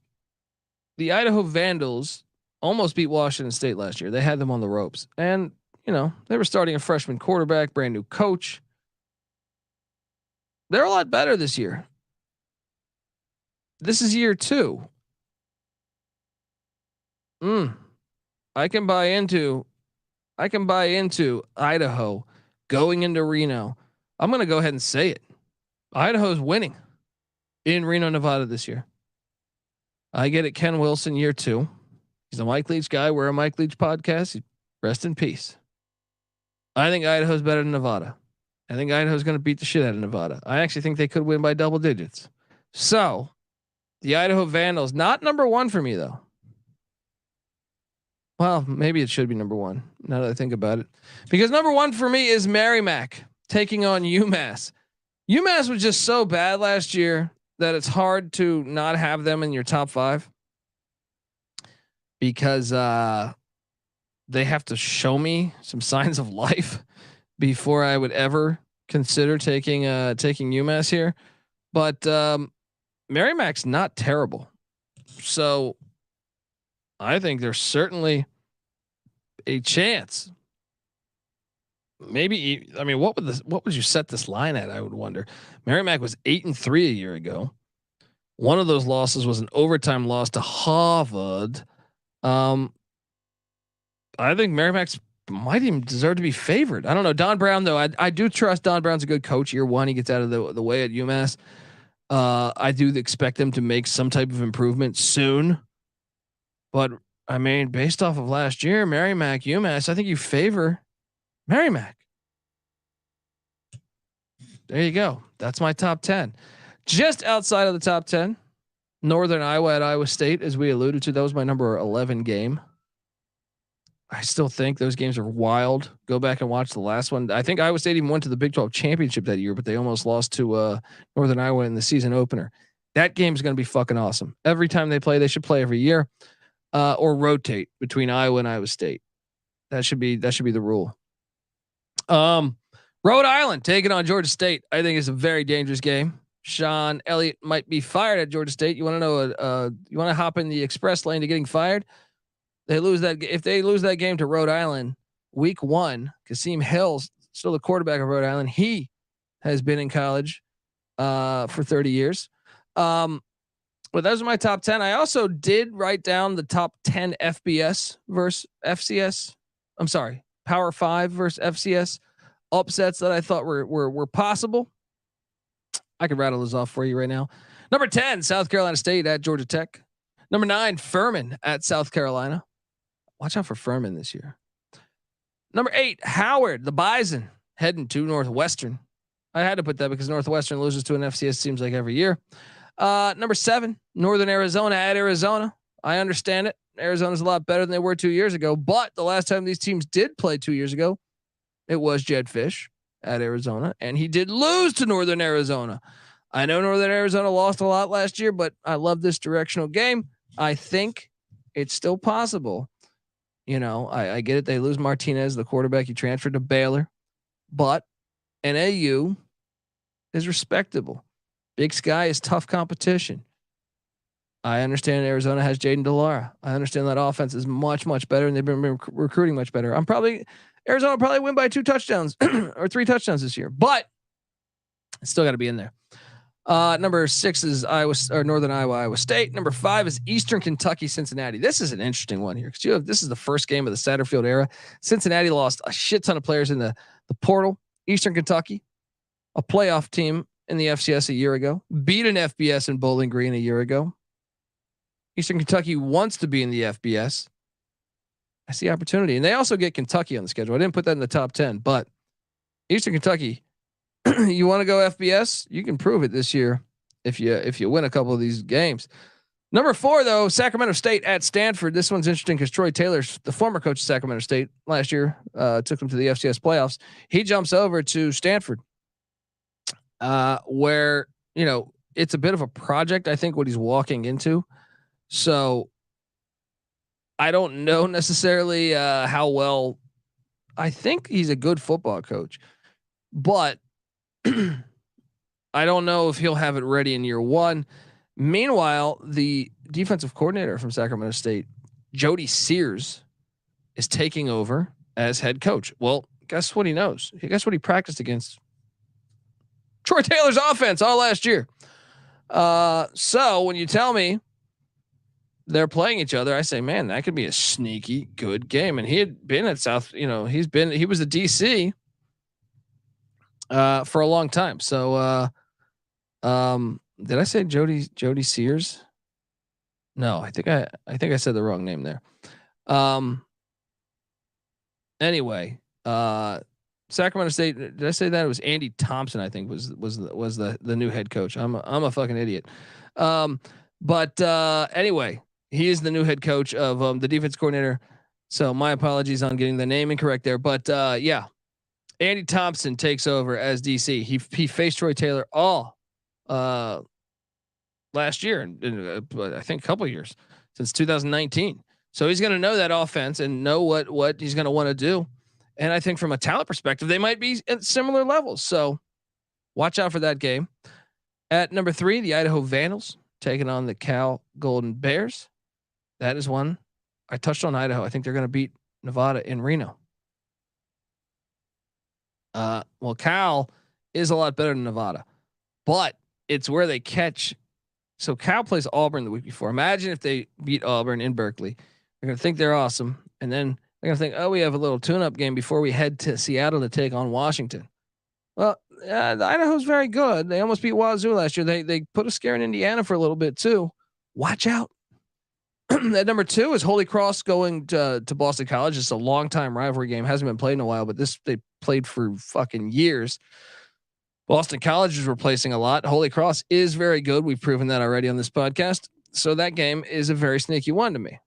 The Idaho Vandals almost beat Washington State last year. They had them on the ropes, and they were starting a freshman quarterback, brand new coach. They're a lot better this year. This is year 2. I can buy into Idaho going into Reno. I'm going to go ahead and say it. Idaho's winning in Reno, Nevada this year. I get it. Ken Wilson, year 2. He's a Mike Leach guy. We're a Mike Leach podcast. Rest in peace. I think Idaho's better than Nevada. I think Idaho's going to beat the shit out of Nevada. I actually think they could win by double digits. So the Idaho Vandals, not number 1 for me though. Well, maybe it should be number 1 now that I think about it, because number 1 for me is Merrimack taking on UMass. UMass was just so bad last year that it's hard to not have them in your top 5 because they have to show me some signs of life before I would ever consider taking UMass here. But Merrimack's not terrible. So I think there's certainly a chance. Maybe, I mean, what would you set this line at? I would wonder. Merrimack was 8-3 a year ago. One of those losses was an overtime loss to Harvard. I think Merrimack's might even deserve to be favored. I don't know. Don Brown though. I do trust Don Brown's a good coach. Year 1, he gets out of the way at UMass. I do expect them to make some type of improvement soon. But I mean, based off of last year, Merrimack, UMass, I think you favor Merrimack. There you go. That's my top 10. Just outside of the top 10, Northern Iowa at Iowa State, as we alluded to, that was my number 11 game. I still think those games are wild. Go back and watch the last one. I think Iowa State even went to the Big 12 championship that year, but they almost lost to Northern Iowa in the season opener. That game is going to be fucking awesome. Every time they play, they should play every year, or rotate between Iowa and Iowa State. That should be the rule. Rhode Island taking on Georgia State. I think it's a very dangerous game. Sean Elliott might be fired at Georgia State. You want to know? You want to hop in the express lane to getting fired? They lose that. If they lose that game to Rhode Island, week 1, Kasim Hill's still the quarterback of Rhode Island. He has been in college for 30 years. But those are my top 10. I also did write down the top 10 FBS versus FCS. I'm sorry, Power 5 versus FCS upsets that I thought were possible. I could rattle those off for you right now. Number 10, South Carolina State at Georgia Tech. Number 9, Furman at South Carolina. Watch out for Furman this year. Number 8, Howard, the Bison heading to Northwestern. I had to put that because Northwestern loses to an FCS seems like every year. Number 7, Northern Arizona at Arizona. I understand it. Arizona's a lot better than they were 2 years ago, but the last time these teams did play 2 years ago, it was Jed Fish at Arizona, and he did lose to Northern Arizona. I know Northern Arizona lost a lot last year, but I love this directional game. I think it's still possible. You know, I get it. They lose Martinez, the quarterback. He transferred to Baylor, but NAU is respectable. Big Sky is tough competition. I understand Arizona has Jaden DeLara. I understand that offense is much, much better, and they've been recruiting much better. Arizona will probably win by 2 touchdowns or 3 touchdowns this year, but it's still got to be in there. Number 6 is Northern Iowa State. Number 5 is Eastern Kentucky, Cincinnati. This is an interesting one here because this is the first game of the Satterfield era. Cincinnati lost a shit ton of players in the portal. Eastern Kentucky, a playoff team in the FCS a year ago, beat an FBS in Bowling Green a year ago. Eastern Kentucky wants to be in the FBS. I see opportunity, and they also get Kentucky on the schedule. I didn't put that in the top 10, but Eastern Kentucky, you want to go FBS? You can prove it this year if you win a couple of these games. Number 4, though, Sacramento State at Stanford. This one's interesting because Troy Taylor, the former coach of Sacramento State last year, took them to the FCS playoffs. He jumps over to Stanford, where, you know, it's a bit of a project, I think, what he's walking into. So I don't know necessarily how well. I think he's a good football coach, but I don't know if he'll have it ready in year 1. Meanwhile, the defensive coordinator from Sacramento State, Jody Sears, is taking over as head coach. Well, guess what he knows? Guess what he practiced against? Troy Taylor's offense all last year. So when you tell me they're playing each other, I say, man, that could be a sneaky good game. And he had been at South, you know, he was a DC for a long time. So, did I say Jody Sears? No, I think I said the wrong name there. Anyway, Sacramento State. Did I say that? It was Andy Thompson, I think was the new head coach. I'm a fucking idiot. But anyway, he is the new head coach of the defense coordinator. So my apologies on getting the name incorrect there. But yeah, Andy Thompson takes over as DC. He faced Troy Taylor all last year, and I think a couple of years since 2019. So he's going to know that offense and know what he's going to want to do. And I think from a talent perspective, they might be at similar levels. So watch out for that game. At number 3, the Idaho Vandals taking on the Cal Golden Bears. That is one. I touched on Idaho. I think they're going to beat Nevada in Reno. Well, Cal is a lot better than Nevada, but it's where they catch. So Cal plays Auburn the week before. Imagine if they beat Auburn in Berkeley. They're going to think they're awesome. And then they're going to think, oh, we have a little tune-up game before we head to Seattle to take on Washington. Well, Idaho's very good. They almost beat Wazoo last year. They put a scare in Indiana for a little bit too. Watch out. At number 2 is Holy Cross going to Boston College. It's a long time rivalry game. Hasn't been played in a while, but they played for fucking years. Boston College is replacing a lot. Holy Cross is very good. We've proven that already on this podcast. So that game is a very sneaky one to me.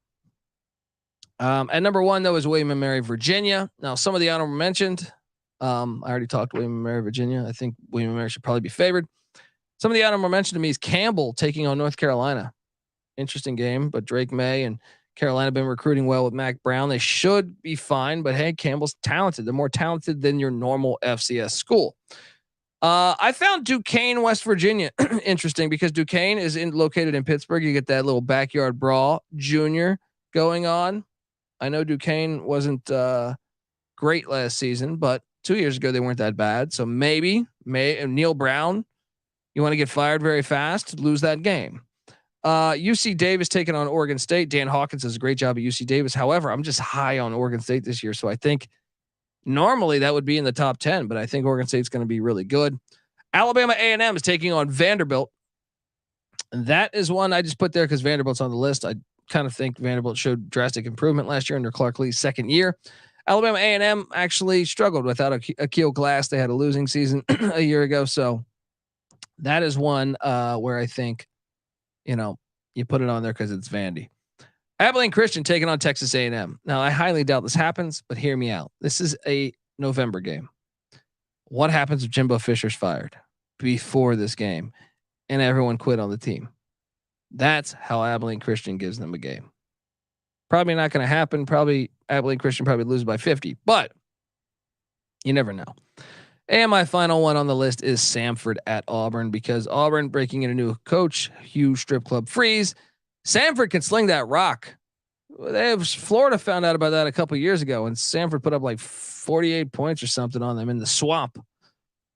At number 1 though is William & Mary, Virginia. Now some of the honorable mentioned. I already talked William & Mary, Virginia. I think William & Mary should probably be favored. Some of the honorable mentioned to me is Campbell taking on North Carolina. Interesting game, but Drake May and Carolina have been recruiting well with Mac Brown. They should be fine, but hey, Campbell's talented. They're more talented than your normal FCS school. I found Duquesne, West Virginia interesting because Duquesne is located in Pittsburgh. You get that little backyard brawl junior going on. I know Duquesne wasn't great last season, but 2 years ago they weren't that bad. So maybe Neil Brown, you want to get fired very fast, lose that game. UC Davis taking on Oregon State. Dan Hawkins does a great job at UC Davis. However, I'm just high on Oregon State this year. So I think normally that would be in the top 10, but I think Oregon State's going to be really good. Alabama A&M is taking on Vanderbilt. And that is one I just put there because Vanderbilt's on the list. I kind of think Vanderbilt showed drastic improvement last year under Clark Lee's second year. Alabama A&M actually struggled without Akil Glass. They had a losing season a year ago. So that is one where I think, you put it on there because it's Vandy. Abilene Christian taking on Texas A&M. Now, I highly doubt this happens, but hear me out. This is a November game. What happens if Jimbo Fisher's fired before this game and everyone quit on the team? That's how Abilene Christian gives them a game. Probably not going to happen. Probably Abilene Christian probably lose by 50, but you never know. And my final one on the list is Samford at Auburn, because Auburn breaking in a new coach, huge strip club freeze. Samford can sling that rock. Florida found out about that a couple years ago, and Samford put up like 48 points or something on them in the swamp.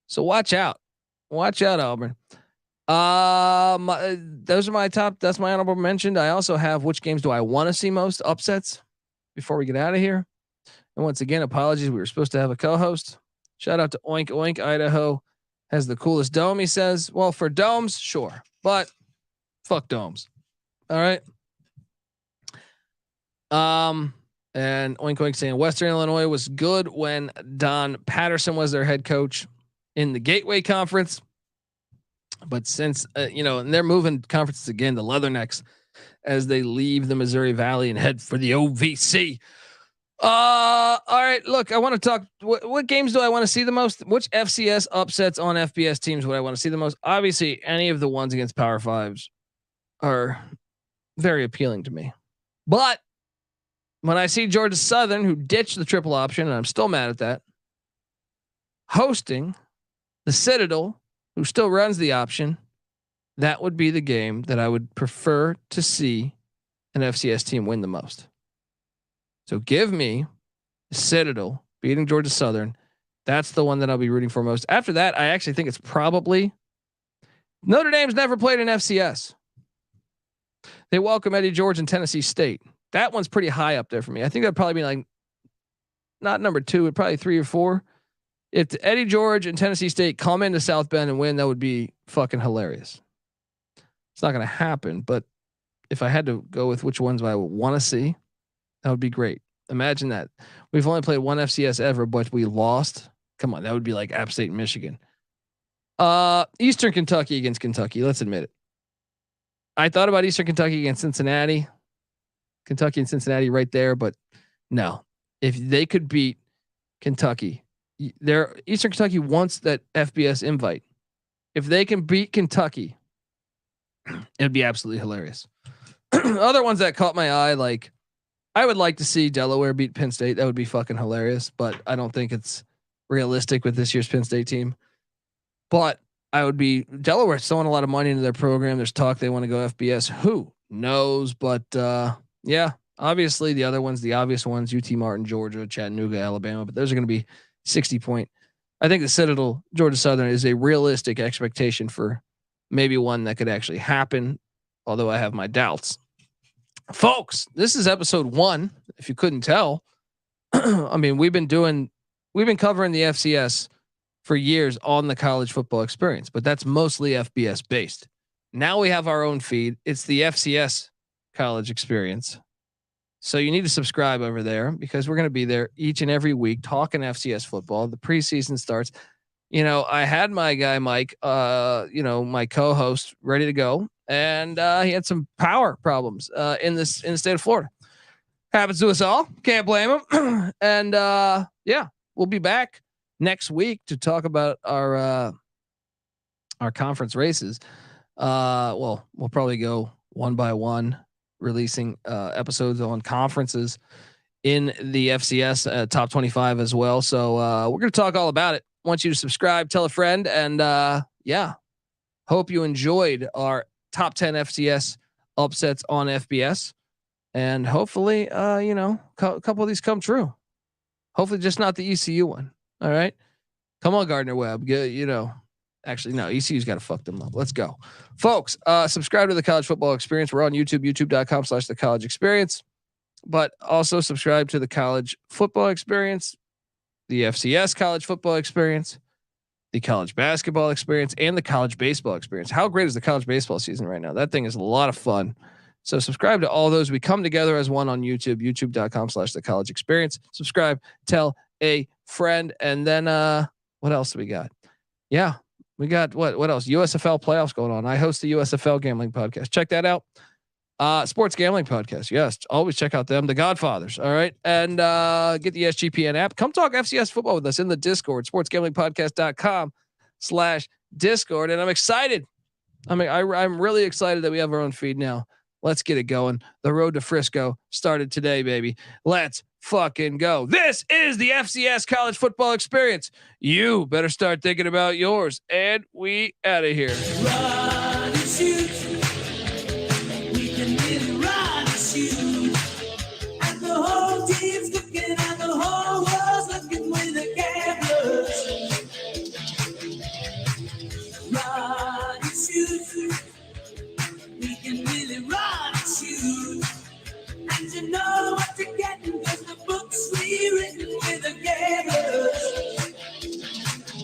So watch out. Watch out, Auburn. Those are my top. That's my honorable mention. I also have which games do I want to see most upsets before we get out of here. And once again, apologies. We were supposed to have a co-host. Shout out to Oink Oink. Idaho has the coolest dome, he says. Well, for domes, sure, but fuck domes. All right. And Oink Oink saying Western Illinois was good when Don Patterson was their head coach in the Gateway Conference. But since, and they're moving conferences again, the Leathernecks, as they leave the Missouri Valley and head for the OVC. All right, look, I want to talk. What games do I want to see the most? Which FCS upsets on FBS teams would I want to see the most? Obviously, any of the ones against Power Fives are very appealing to me. But when I see Georgia Southern, who ditched the triple option, and I'm still mad at that, hosting the Citadel, who still runs the option, that would be the game that I would prefer to see an FCS team win the most. So give me the Citadel beating Georgia Southern. That's the one that I'll be rooting for most. After that, I actually think it's probably Notre Dame's never played an FCS. They welcome Eddie George and Tennessee State. That one's pretty high up there for me. I think that'd probably be like not number 2, it'd probably 3 or 4. If Eddie George and Tennessee State come into South Bend and win, that would be fucking hilarious. It's not going to happen, but if I had to go with which ones I would want to see, that would be great. Imagine that. We've only played one FCS ever, but we lost. Come on, that would be like App State, Michigan. Eastern Kentucky against Kentucky. Let's admit it. I thought about Eastern Kentucky against Cincinnati. Kentucky and Cincinnati right there, but no. If they could beat Kentucky, Eastern Kentucky wants that FBS invite. If they can beat Kentucky, it'd be absolutely hilarious. Other ones that caught my eye, like I would like to see Delaware beat Penn State. That would be fucking hilarious, but I don't think it's realistic with this year's Penn State team. But Delaware's throwing a lot of money into their program. There's talk they want to go FBS. Who knows? But yeah, obviously the other ones, the obvious ones, UT Martin, Georgia, Chattanooga, Alabama, but those are going to be 60 point. I think the Citadel, Georgia Southern is a realistic expectation for maybe one that could actually happen, although I have my doubts. Folks, this is episode 1. If you couldn't tell, I mean, we've been covering the FCS for years on the College Football Experience, but that's mostly FBS based. Now we have our own feed. It's the FCS College Experience. So you need to subscribe over there because we're going to be there each and every week talking FCS football. The preseason starts. I had my guy, Mike, my co-host ready to go, and he had some power problems in the state of Florida. Happens to us all. Can't blame him. And yeah, we'll be back next week to talk about our conference races. We'll probably go one by one, releasing episodes on conferences in the FCS top 25 as well. So we're going to talk all about it. Want you to subscribe, tell a friend, and yeah, hope you enjoyed our top 10 FCS upsets on FBS, and hopefully, a couple of these come true. Hopefully, just not the ECU one. All right, come on, Gardner Webb. Actually, no, ECU's got to fuck them up. Let's go, folks. Subscribe to the College Football Experience. We're on YouTube, youtube.com/the College Experience, but also subscribe to the College Football Experience, the FCS College Football Experience, the College Basketball Experience, and the College Baseball Experience. How great is the college baseball season right now? That thing is a lot of fun. So subscribe to all those. We come together as one on YouTube, youtube.com/the college experience. Subscribe, tell a friend. And then what else do we got? Yeah, we got what else? USFL playoffs going on. I host the USFL gambling podcast. Check that out. Sports gambling podcast. Yes. Always check out them. The Godfathers. All right. And get the SGPN app. Come talk FCS football with us in the Discord, sportsgamblingpodcast.com/Discord. And I'm excited. I'm really excited that we have our own feed now. Let's get it going. The road to Frisco started today, baby. Let's fucking go. This is the FCS College Football Experience. You better start thinking about yours. And we out of here. Run and shoot.